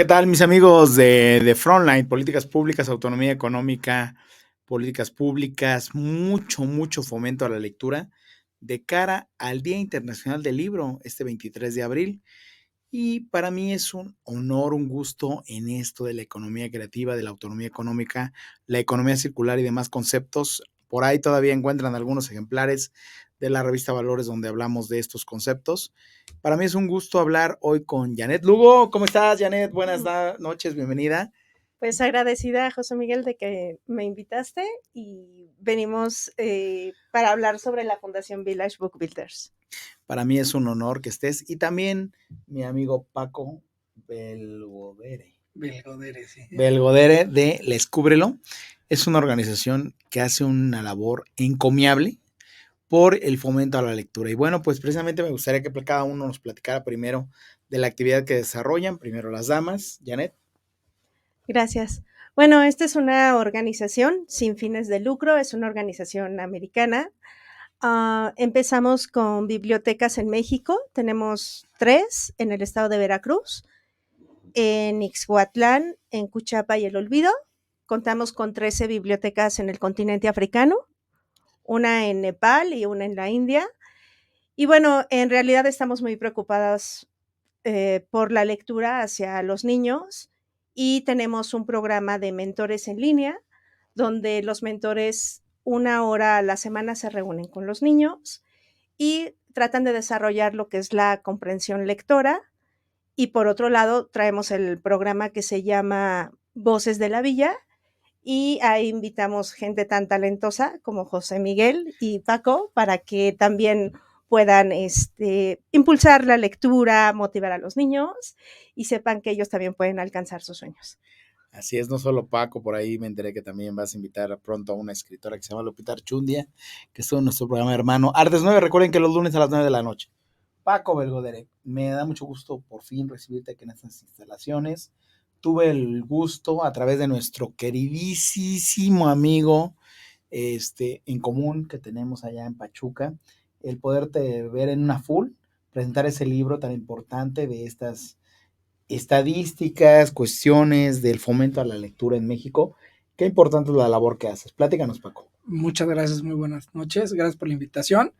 ¿qué tal mis amigos de Frontline? Políticas públicas, autonomía económica, políticas públicas, mucho fomento a la lectura de cara al Día Internacional del Libro, este 23 de abril. Y para mí es un honor, un gusto en esto de la economía creativa, de la autonomía económica, la economía circular y demás conceptos. Por ahí todavía encuentran algunos ejemplares de la revista Valores donde hablamos de estos conceptos. Para mí es un gusto hablar hoy con Janet Lugo. ¿Cómo estás, Janet? Buenas noches, bienvenida. Pues agradecida, José Miguel, de que me invitaste y venimos para hablar sobre la Fundación Village Book Builders. Para mí es un honor que estés. Y también mi amigo Paco Belgodere. Sí. Belgodere de Descúbrelo. Es una organización que hace una labor encomiable por el fomento a la lectura. Y bueno, pues precisamente me gustaría que cada uno nos platicara primero de la actividad que desarrollan. Primero las damas. Janet. Gracias. Bueno, esta es una organización sin fines de lucro, es una organización americana. Empezamos con bibliotecas en México, tenemos 3 en el estado de Veracruz, en Ixhuatlán, en Cuchapa y El Olvido. Contamos con 13 bibliotecas en el continente africano, una en Nepal y una en la India. Y bueno, en realidad estamos muy preocupadas por la lectura hacia los niños y tenemos un programa de mentores en línea donde los mentores 1 hora a la semana se reúnen con los niños y tratan de desarrollar lo que es la comprensión lectora. Y por otro lado, traemos el programa que se llama Voces de la Villa, y ahí invitamos gente tan talentosa como José Miguel y Paco para que también puedan impulsar la lectura, motivar a los niños y sepan que ellos también pueden alcanzar sus sueños. Así es, no solo Paco, por ahí me enteré que también vas a invitar pronto a una escritora que se llama Lupita Archundia, que estuvo en nuestro programa hermano Artes 9, recuerden que los lunes a las 9 de la noche. Paco Belgodere, me da mucho gusto por fin recibirte aquí en estas instalaciones. Tuve el gusto a través de nuestro queridísimo amigo en común que tenemos allá en Pachuca, el poderte ver en una full, presentar ese libro tan importante de estas estadísticas, cuestiones del fomento a la lectura en México. Qué importante es la labor que haces. Pláticanos, Paco. Muchas gracias, muy buenas noches. Gracias por la invitación.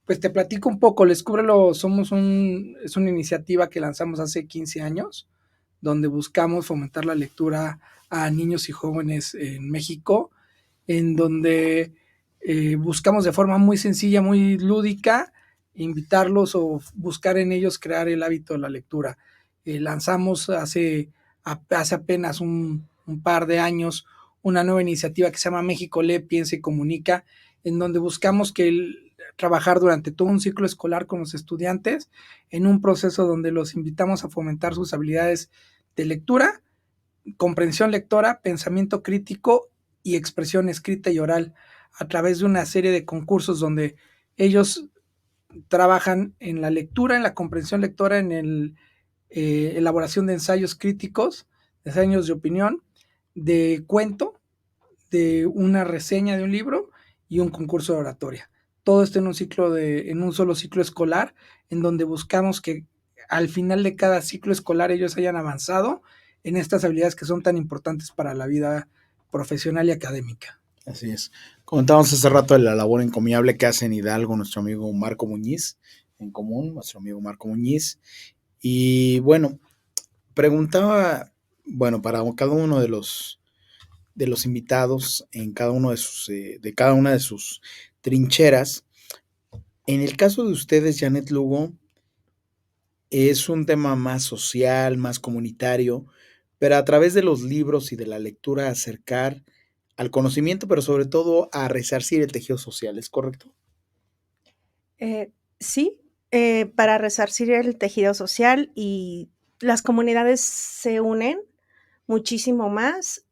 Pues te platico un poco. Descúbrelo, es una iniciativa que lanzamos hace 15 años, donde buscamos fomentar la lectura a niños y jóvenes en México, en donde buscamos de forma muy sencilla, muy lúdica, invitarlos o buscar en ellos crear el hábito de la lectura. Lanzamos hace apenas un par de años una nueva iniciativa que se llama México Lee, Piensa y Comunica, en donde buscamos trabajar durante todo un ciclo escolar con los estudiantes en un proceso donde los invitamos a fomentar sus habilidades de lectura, comprensión lectora, pensamiento crítico y expresión escrita y oral a través de una serie de concursos donde ellos trabajan en la lectura, en la comprensión lectora, en la elaboración de ensayos críticos, ensayos de opinión, de cuento, de una reseña de un libro y un concurso de oratoria. Todo esto en un solo ciclo escolar, en donde buscamos que al final de cada ciclo escolar ellos hayan avanzado en estas habilidades que son tan importantes para la vida profesional y académica. Así es. Comentábamos hace rato de la labor encomiable que hace en Hidalgo nuestro amigo Marco Muñiz, en común, nuestro amigo Marco Muñiz. Y bueno, preguntaba, bueno, para cada uno de los invitados en cada uno de cada una de sus trincheras. En el caso de ustedes, Janet Lugo, es un tema más social, más comunitario, pero a través de los libros y de la lectura acercar al conocimiento, pero sobre todo a resarcir el tejido social, ¿es correcto? Sí, para resarcir el tejido social, y las comunidades se unen muchísimo más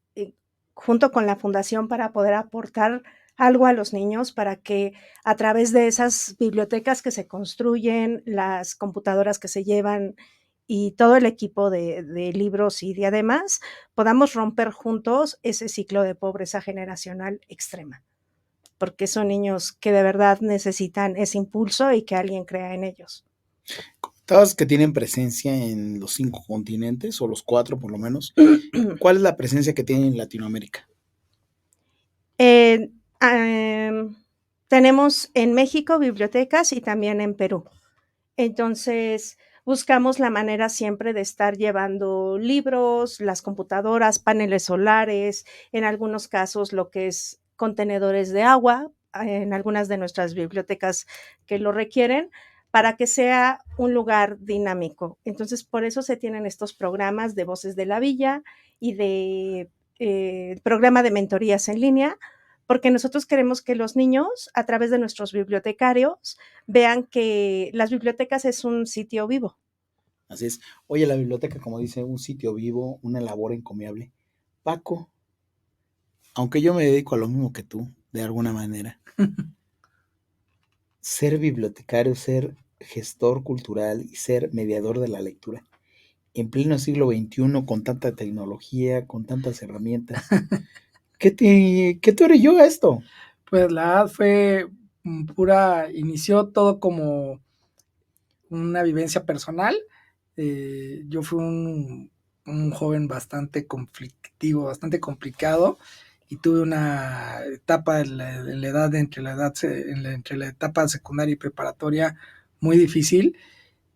junto con la fundación para poder aportar algo a los niños, para que a través de esas bibliotecas que se construyen, las computadoras que se llevan y todo el equipo de libros y de además, podamos romper juntos ese ciclo de pobreza generacional extrema, porque son niños que de verdad necesitan ese impulso y que alguien crea en ellos. Todas que tienen presencia en los 5 continentes, o los 4 por lo menos, ¿cuál es la presencia que tienen en Latinoamérica? Tenemos en México bibliotecas y también en Perú. Entonces, buscamos la manera siempre de estar llevando libros, las computadoras, paneles solares, en algunos casos lo que es contenedores de agua, en algunas de nuestras bibliotecas que lo requieren, para que sea un lugar dinámico. Entonces, por eso se tienen estos programas de Voces de la Villa y de programa de mentorías en línea, porque nosotros queremos que los niños, a través de nuestros bibliotecarios, vean que las bibliotecas es un sitio vivo. Así es. Oye, la biblioteca, como dice, un sitio vivo, una labor encomiable. Paco, aunque yo me dedico a lo mismo que tú, de alguna manera, ser bibliotecario, ser gestor cultural y ser mediador de la lectura, en pleno siglo XXI, con tanta tecnología, con tantas herramientas, ¿qué te orilló a esto? Pues la verdad fue inició todo como una vivencia personal. Yo fui un joven bastante conflictivo, bastante complicado, y tuve una etapa en la edad entre la etapa secundaria y preparatoria muy difícil,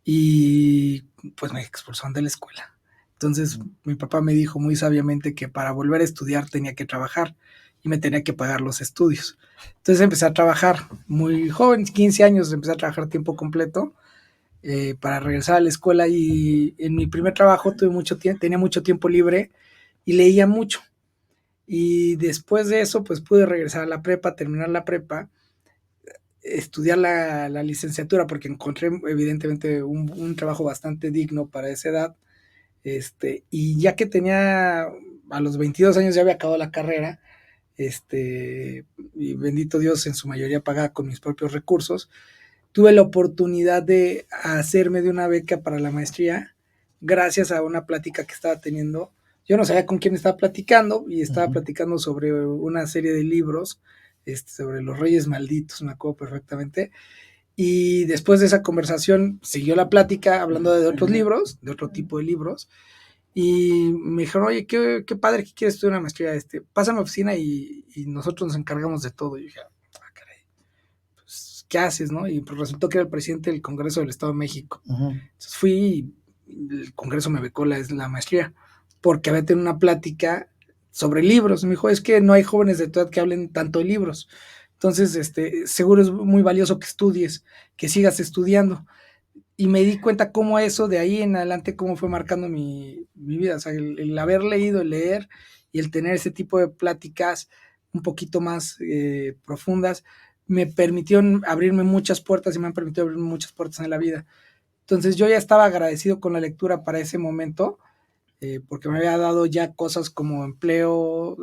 y pues me expulsaron de la escuela. Entonces mi papá me dijo muy sabiamente que para volver a estudiar tenía que trabajar y me tenía que pagar los estudios. Entonces empecé a trabajar muy joven, 15 años, empecé a trabajar tiempo completo para regresar a la escuela, y en mi primer trabajo tenía mucho tiempo libre y leía mucho. Y después de eso, pues pude regresar a la prepa, terminar la prepa, estudiar la licenciatura, porque encontré evidentemente un trabajo bastante digno para esa edad. Y ya que tenía, a los 22 años ya había acabado la carrera, y bendito Dios, en su mayoría pagada con mis propios recursos, tuve la oportunidad de hacerme de una beca para la maestría gracias a una plática que estaba teniendo. Yo no sabía con quién estaba platicando, y estaba platicando sobre una serie de libros, sobre los Reyes Malditos, me acuerdo perfectamente. Y después de esa conversación siguió la plática hablando de otros libros, de otro tipo de libros, y me dijeron, oye, qué padre que quieres estudiar una maestría, pasa a mi oficina y nosotros nos encargamos de todo. Y yo dije, caray, pues, ¿qué haces, no? Y pues resultó que era el presidente del Congreso del Estado de México. Entonces fui, y el Congreso me becó la maestría, porque había tenido una plática sobre libros. Me dijo, es que no hay jóvenes de tu edad que hablen tanto de libros. Entonces, seguro es muy valioso que estudies, que sigas estudiando. Y me di cuenta cómo eso de ahí en adelante, cómo fue marcando mi vida. O sea, el haber leído, el leer y el tener ese tipo de pláticas un poquito más profundas, me permitieron abrirme muchas puertas, y me han permitido abrirme muchas puertas en la vida. Entonces yo ya estaba agradecido con la lectura para ese momento, porque me había dado ya cosas como empleo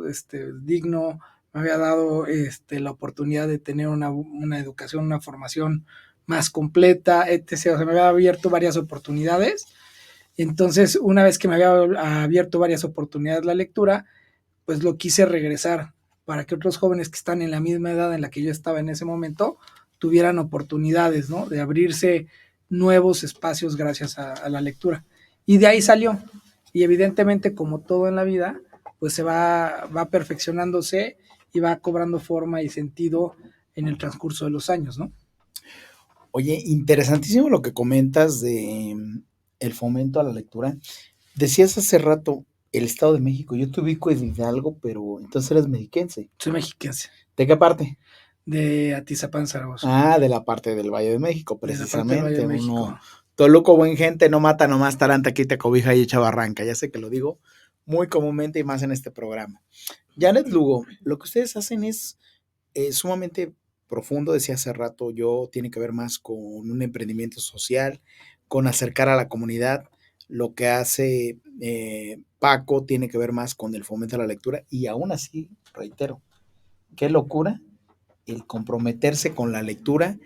digno, me había dado la oportunidad de tener una educación, una formación más completa, etc. O sea, me había abierto varias oportunidades. Entonces, una vez que me había abierto varias oportunidades la lectura, pues lo quise regresar para que otros jóvenes que están en la misma edad en la que yo estaba en ese momento tuvieran oportunidades, ¿no? De abrirse nuevos espacios gracias a la lectura. Y de ahí salió. Y evidentemente, como todo en la vida, pues se va perfeccionándose y va cobrando forma y sentido en el transcurso de los años, ¿no? Oye, interesantísimo lo que comentas de el fomento a la lectura. Decías hace rato el Estado de México. Yo te ubico en Hidalgo, pero entonces eres mexiquense. Soy mexiquense. ¿De qué parte? De Atizapán, Zaragoza. Ah, de la parte del Valle de México, precisamente. De la parte del Valle de México. Uno, Toluco, buen gente, no mata nomás taranta, quita cobija y echa barranca. Ya sé que lo digo muy comúnmente y más en este programa. Janet Lugo, lo que ustedes hacen es sumamente profundo, decía hace rato yo, tiene que ver más con un emprendimiento social, con acercar a la comunidad. Lo que hace Paco tiene que ver más con el fomento a la lectura, y aún así, reitero, qué locura el comprometerse con la lectura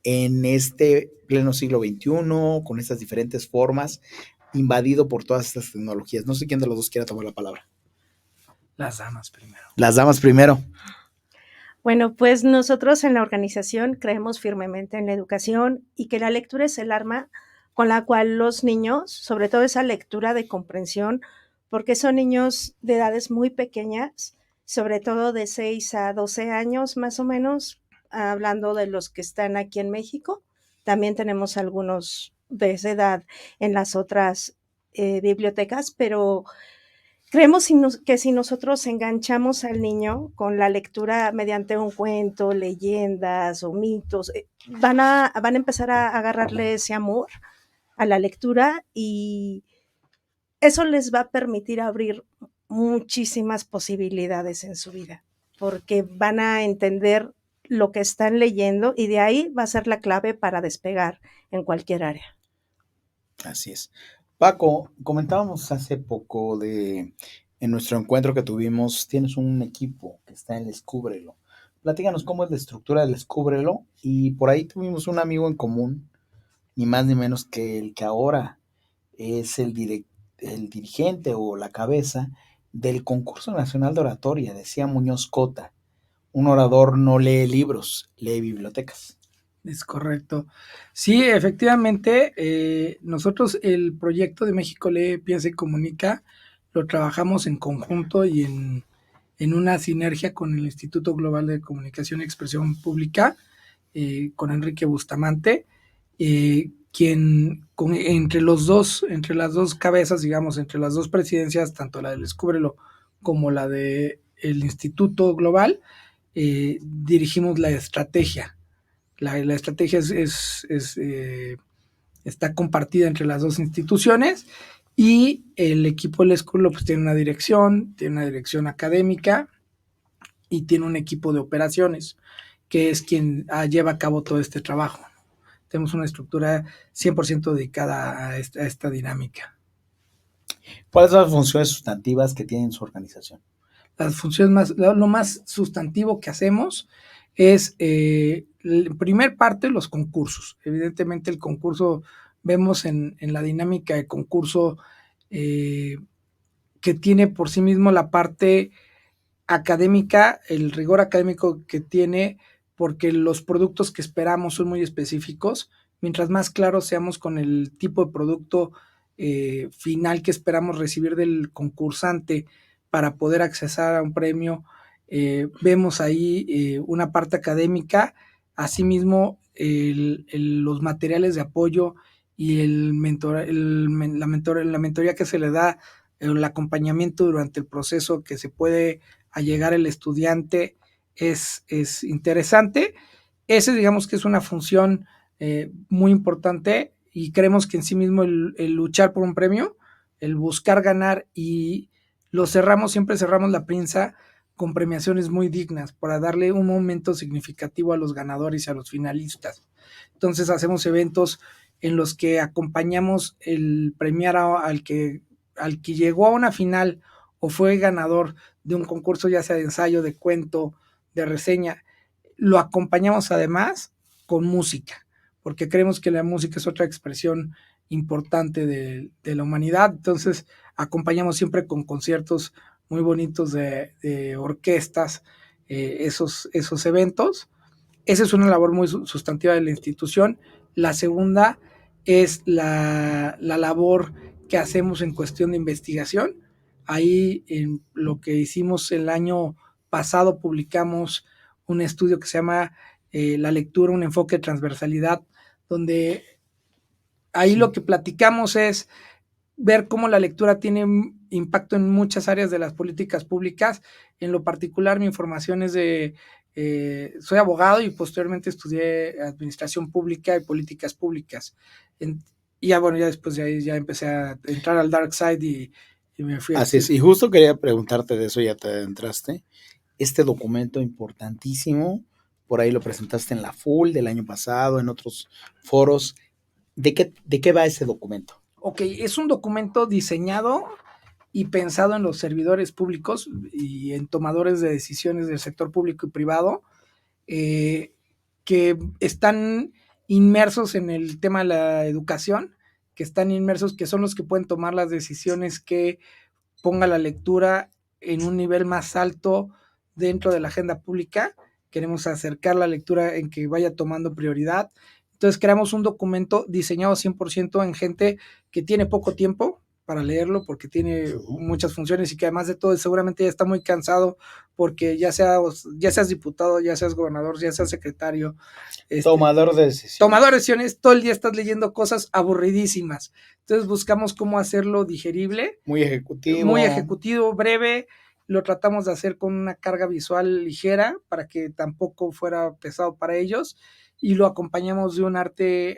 en este pleno siglo XXI, con estas diferentes formas, invadido por todas estas tecnologías. No sé quién de los dos quiera tomar la palabra. Las damas primero. Las damas primero. Bueno, pues nosotros en la organización creemos firmemente en la educación y que la lectura es el arma con la cual los niños, sobre todo esa lectura de comprensión, porque son niños de edades muy pequeñas, sobre todo de 6 a 12 años más o menos, hablando de los que están aquí en México. También tenemos algunos de esa edad en las otras bibliotecas, pero creemos que si nosotros enganchamos al niño con la lectura mediante un cuento, leyendas o mitos, van a empezar a agarrarle ese amor a la lectura y eso les va a permitir abrir muchísimas posibilidades en su vida, porque van a entender lo que están leyendo y de ahí va a ser la clave para despegar en cualquier área. Así es. Paco, comentábamos hace poco en nuestro encuentro que tuvimos, tienes un equipo que está en Descúbrelo. Platícanos cómo es la estructura del Descúbrelo y por ahí tuvimos un amigo en común, ni más ni menos que el que ahora es el dirigente o la cabeza del Concurso Nacional de Oratoria, decía Muñoz Cota. Un orador no lee libros, lee bibliotecas. Es correcto. Sí, efectivamente, nosotros el proyecto de México Lee, Piensa y Comunica lo trabajamos en conjunto y en una sinergia con el Instituto Global de Comunicación y Expresión Pública, con Enrique Bustamante, quien entre las dos cabezas, digamos, entre las dos presidencias, tanto la del Descúbrelo como la del Instituto Global, dirigimos la estrategia. La estrategia está compartida entre las dos instituciones y el equipo del Escuelo pues tiene una dirección académica y tiene un equipo de operaciones que es quien lleva a cabo todo este trabajo. Tenemos una estructura 100% dedicada a esta dinámica. ¿Cuáles son las funciones sustantivas que tiene su organización? Las funciones lo más sustantivo que hacemos es, en primer parte, los concursos. Evidentemente el concurso, vemos en la dinámica de concurso que tiene por sí mismo la parte académica, el rigor académico que tiene, porque los productos que esperamos son muy específicos. Mientras más claros seamos con el tipo de producto final que esperamos recibir del concursante para poder accesar a un premio, vemos ahí una parte académica, asimismo los materiales de apoyo y la mentoría que se le da, el acompañamiento durante el proceso que se puede allegar el estudiante es interesante. Ese digamos que es una función muy importante y creemos que en sí mismo el luchar por un premio, el buscar ganar y siempre cerramos la pinza con premiaciones muy dignas para darle un momento significativo a los ganadores y a los finalistas. Entonces hacemos eventos en los que acompañamos el premiar al que llegó a una final o fue ganador de un concurso, ya sea de ensayo, de cuento, de reseña. Lo acompañamos además con música, porque creemos que la música es otra expresión importante de la humanidad. Entonces acompañamos siempre con conciertos muy bonitos de orquestas, esos eventos. Esa es una labor muy sustantiva de la institución. La segunda es la labor que hacemos en cuestión de investigación. Ahí en lo que hicimos el año pasado publicamos un estudio que se llama La lectura, un enfoque de transversalidad, donde ahí lo que platicamos es ver cómo la lectura tiene impacto en muchas áreas de las políticas públicas. En lo particular, mi formación es soy abogado y posteriormente estudié administración pública y políticas públicas. Y ya después de ahí ya empecé a entrar al dark side y me fui. Así es, y justo quería preguntarte de eso, ya te adentraste. Este documento importantísimo, por ahí lo presentaste en la FUL del año pasado, en otros foros. ¿De qué va ese documento? Ok, es un documento diseñado y pensado en los servidores públicos y en tomadores de decisiones del sector público y privado, que están inmersos en el tema de la educación, que son los que pueden tomar las decisiones que ponga la lectura en un nivel más alto dentro de la agenda pública. Queremos acercar la lectura en que vaya tomando prioridad. Entonces creamos un documento diseñado 100% en gente que tiene poco tiempo para leerlo porque tiene muchas funciones y que además de todo seguramente ya está muy cansado porque ya seas diputado, ya seas gobernador, ya seas secretario, tomador de decisiones, todo el día estás leyendo cosas aburridísimas. Entonces buscamos cómo hacerlo digerible, muy ejecutivo, breve. Lo tratamos de hacer con una carga visual ligera para que tampoco fuera pesado para ellos y lo acompañamos de un arte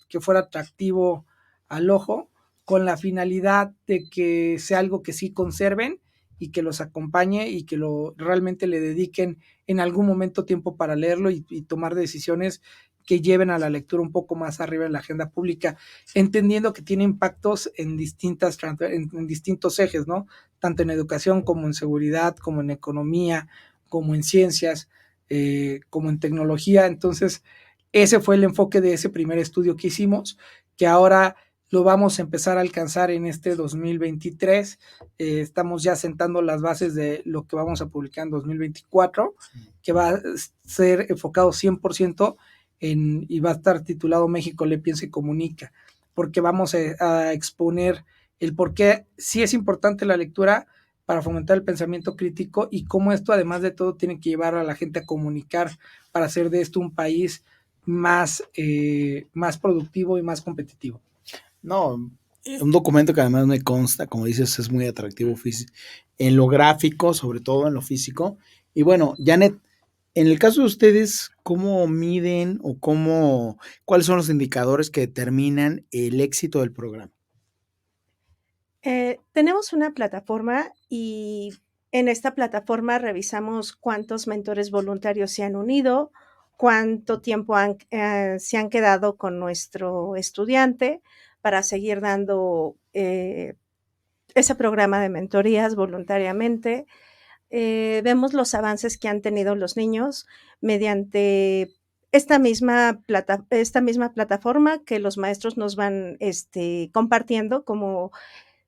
que fuera atractivo al ojo, con la finalidad de que sea algo que sí conserven y que los acompañe y que realmente le dediquen en algún momento tiempo para leerlo y tomar decisiones que lleven a la lectura un poco más arriba en la agenda pública, entendiendo que tiene impactos en distintos ejes, ¿no? Tanto en educación como en seguridad, como en economía, como en ciencias, como en tecnología. Entonces, ese fue el enfoque de ese primer estudio que hicimos, que ahora lo vamos a empezar a alcanzar en este 2023. Estamos ya sentando las bases de lo que vamos a publicar en 2024, que va a ser enfocado 100% y va a estar titulado México lee, piensa y comunica, porque vamos a exponer el por qué sí es importante la lectura para fomentar el pensamiento crítico y cómo esto, además de todo, tiene que llevar a la gente a comunicar para hacer de esto un país más productivo y más competitivo. No, un documento que además me consta, como dices, es muy atractivo en lo gráfico, sobre todo en lo físico. Y bueno, Janet, en el caso de ustedes, ¿cómo miden o cuáles son los indicadores que determinan el éxito del programa? Tenemos una plataforma y en esta plataforma revisamos cuántos mentores voluntarios se han unido, cuánto tiempo se han quedado con nuestro estudiante para seguir dando ese programa de mentorías voluntariamente. Vemos los avances que han tenido los niños mediante esta misma plataforma que los maestros nos van compartiendo como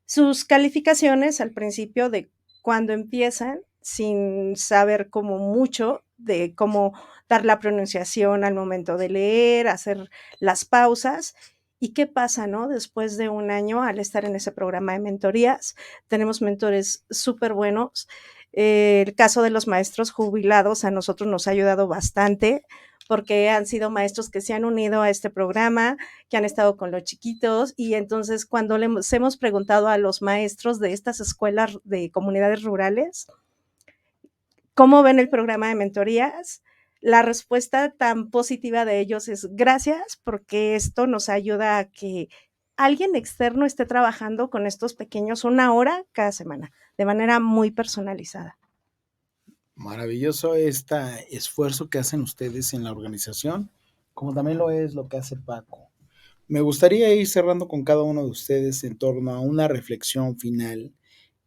sus calificaciones al principio de cuando empiezan, sin saber como mucho de cómo dar la pronunciación al momento de leer, hacer las pausas. ¿Y qué pasa, no? Después de un año, al estar en ese programa de mentorías, tenemos mentores súper buenos. El caso de los maestros jubilados a nosotros nos ha ayudado bastante porque han sido maestros que se han unido a este programa, que han estado con los chiquitos y entonces cuando les hemos preguntado a los maestros de estas escuelas de comunidades rurales cómo ven el programa de mentorías, la respuesta tan positiva de ellos es gracias porque esto nos ayuda a que alguien externo esté trabajando con estos pequeños 1 hora cada semana, de manera muy personalizada. Maravilloso este esfuerzo que hacen ustedes en la organización, como también lo es lo que hace Paco. Me gustaría ir cerrando con cada uno de ustedes en torno a una reflexión final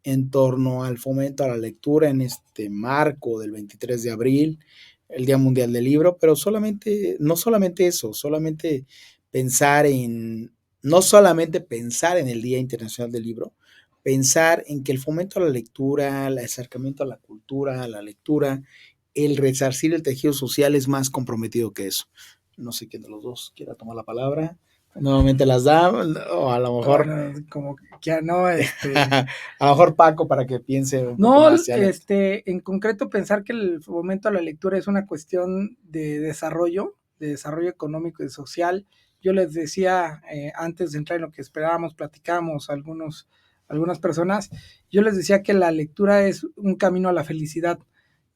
en torno al fomento a la lectura en este marco del 23 de abril, el Día Mundial del Libro, pero no solamente eso, no solamente pensar en el Día Internacional del Libro, pensar en que el fomento a la lectura, el acercamiento a la cultura, a la lectura, el resarcir el tejido social es más comprometido que eso. No sé quién de los dos quiera tomar la palabra. Nuevamente las da, o a lo mejor. Bueno, como ya no, a lo mejor Paco para que piense un no, poco más. en concreto pensar que el fomento a la lectura es una cuestión de desarrollo económico y social. Yo les decía antes de entrar en lo que esperábamos, platicamos algunas personas, yo les decía que la lectura es un camino a la felicidad,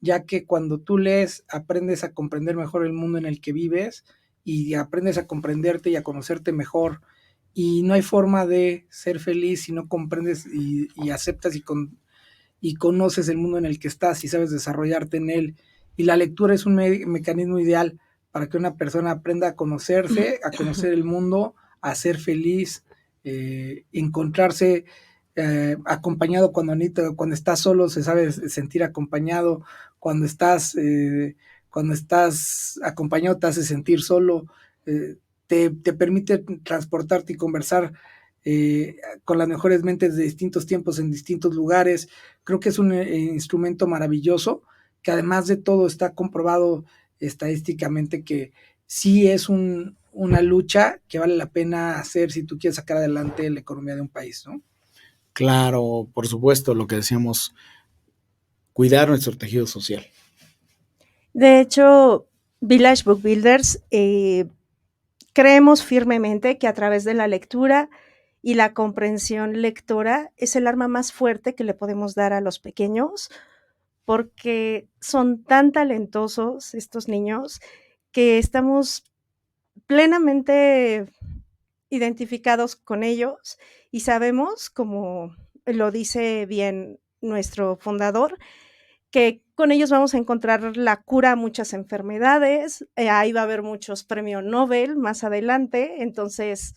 ya que cuando tú lees aprendes a comprender mejor el mundo en el que vives y aprendes a comprenderte y a conocerte mejor. Y no hay forma de ser feliz si no comprendes y aceptas y conoces el mundo en el que estás y sabes desarrollarte en él. Y la lectura es un mecanismo ideal para que una persona aprenda a conocerse, a conocer el mundo, a ser feliz, encontrarse acompañado cuando estás solo, se sabe sentir acompañado, cuando estás acompañado te hace sentir solo, te permite transportarte y conversar con las mejores mentes de distintos tiempos en distintos lugares. Creo que es un instrumento maravilloso que además de todo está comprobado estadísticamente que sí es un una lucha que vale la pena hacer si tú quieres sacar adelante la economía de un país, ¿no? Claro, por supuesto, lo que decíamos, cuidar nuestro tejido social. De hecho, Village Book Builders creemos firmemente que a través de la lectura y la comprensión lectora es el arma más fuerte que le podemos dar a los pequeños, porque son tan talentosos estos niños que estamos plenamente identificados con ellos y sabemos, como lo dice bien nuestro fundador, que con ellos vamos a encontrar la cura a muchas enfermedades, ahí va a haber muchos premios Nobel más adelante, entonces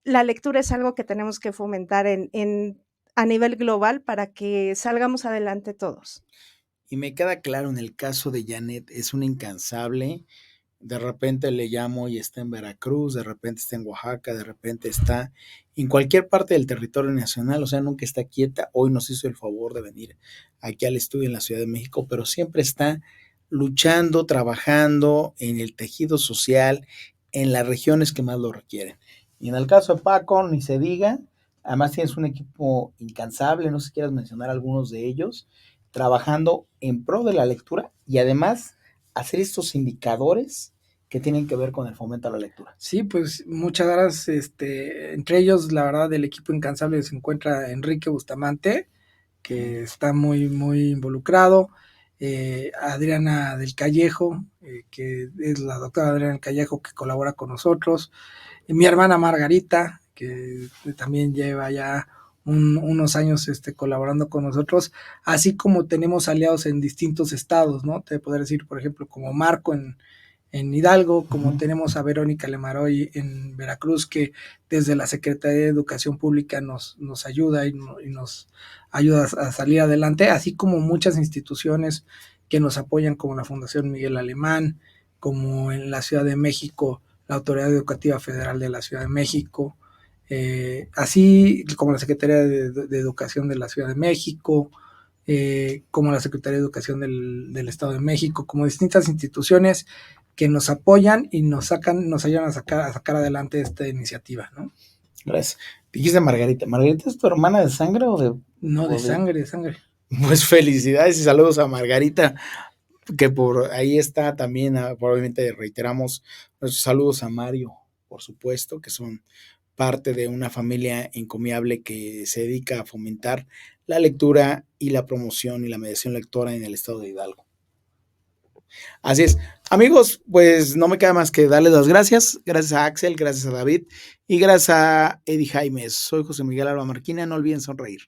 la lectura es algo que tenemos que fomentar a nivel global para que salgamos adelante todos. Y me queda claro, en el caso de Janet, es una incansable. De repente le llamo y está en Veracruz, de repente está en Oaxaca, de repente está en cualquier parte del territorio nacional, o sea, nunca está quieta. Hoy nos hizo el favor de venir aquí al estudio en la Ciudad de México, pero siempre está luchando, trabajando en el tejido social, en las regiones que más lo requieren. Y en el caso de Paco, ni se diga, además tienes un equipo incansable, no sé si quieras mencionar algunos de ellos, trabajando en pro de la lectura y además hacer estos indicadores que tienen que ver con el fomento a la lectura. Sí, pues muchas gracias. Entre ellos, la verdad, del equipo incansable se encuentra Enrique Bustamante, que está muy, muy involucrado. Adriana del Callejo, que es la doctora Adriana del Callejo, que colabora con nosotros. Mi hermana Margarita, que también lleva ya unos años colaborando con nosotros, así como tenemos aliados en distintos estados, ¿no? Te podría decir, por ejemplo, como Marco en Hidalgo, como tenemos a Verónica Lemaroy en Veracruz, que desde la Secretaría de Educación Pública nos ayuda y nos ayuda a salir adelante, así como muchas instituciones que nos apoyan, como la Fundación Miguel Alemán, como en la Ciudad de México, la Autoridad Educativa Federal de la Ciudad de México, así como la Secretaría de Educación de la Ciudad de México, como la Secretaría de Educación del Estado de México, como distintas instituciones que nos apoyan y nos ayudan a sacar adelante esta iniciativa, ¿no? Gracias. Dijiste Margarita. ¿Margarita es tu hermana de sangre o de...? No, o de sangre, de sangre. Pues felicidades y saludos a Margarita, que por ahí está también, probablemente reiteramos nuestros saludos a Mario, por supuesto, que son parte de una familia encomiable que se dedica a fomentar la lectura y la promoción y la mediación lectora en el estado de Hidalgo. Así es. Amigos, pues no me queda más que darles las gracias. Gracias a Axel, gracias a David y gracias a Eddie Jaimes. Soy José Miguel Alba Marquina. No olviden sonreír.